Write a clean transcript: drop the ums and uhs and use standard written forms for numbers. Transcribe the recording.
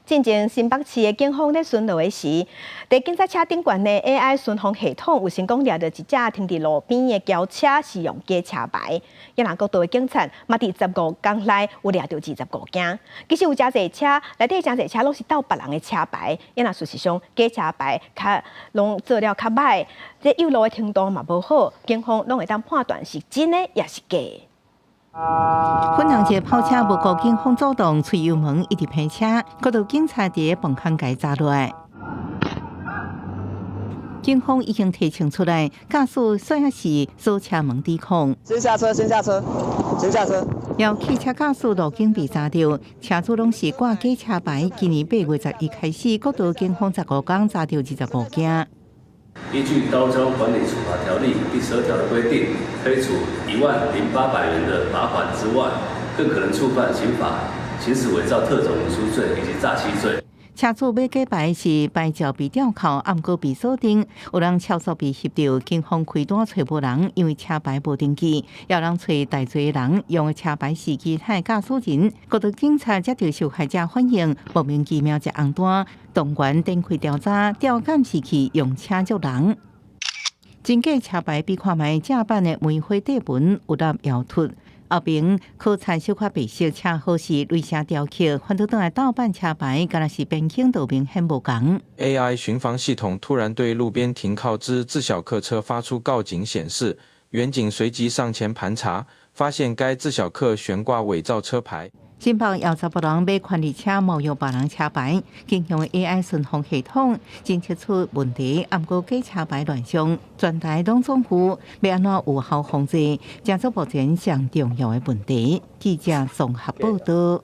进前新北市的警方咧巡逻时，在警察车顶悬的 AI 巡防系统有成功抓到一只停伫路边的轿车使用假车牌。宜兰国道的警察嘛伫15天内有抓到25件。其实有真侪车，内底真侪车拢是盗别人的车牌。宜兰事实上假车牌拢做了较歹，这有路的程度嘛无好，警方拢会当判断是真的也是假的。粉红色跑车无顾警方阻挡，吹油门一直偏车，国道警察伫个门口甲伊抓落来。警方已经提醒出来，驾驶虽然是锁车门抵抗。先下车，先下车，先下车。要汽车驾驶路径被查到，车主拢是挂假车牌。今年8月11开始，国道警方15天查到25件。依据《道路交通管理处罚条例》第12条的规定，可以处10800元的罚款之外，更可能触犯刑法行使伪造特种文书罪以及诈欺罪。车主买假牌是牌照被吊扣，暗过被锁定，有人超速被翕到，警方开单找无人，因为车牌无登记，要人找大侪人用的车牌是其他驾驶人。国道警察接到受害者反映，莫名其妙一红单，动员展开调查，调监视器用车捉人。真假车牌比看卖正版的玫瑰底纹有粒摇脱。后边考察小可白色车号是雷射雕刻，翻到倒来盗版车牌，敢若是边境道明显无同。AI 巡防系统突然对路边停靠之自小客车发出告警显示，员警随即上前盘查，发现该自小客悬挂伪造车牌。新北有10人买权利车冒用别人车牌，警方的 AI 巡防系统侦测出问题，暗过假车牌乱象，全台拢总府要安怎有效防治，这是目前上重要的问题。记者综合报道。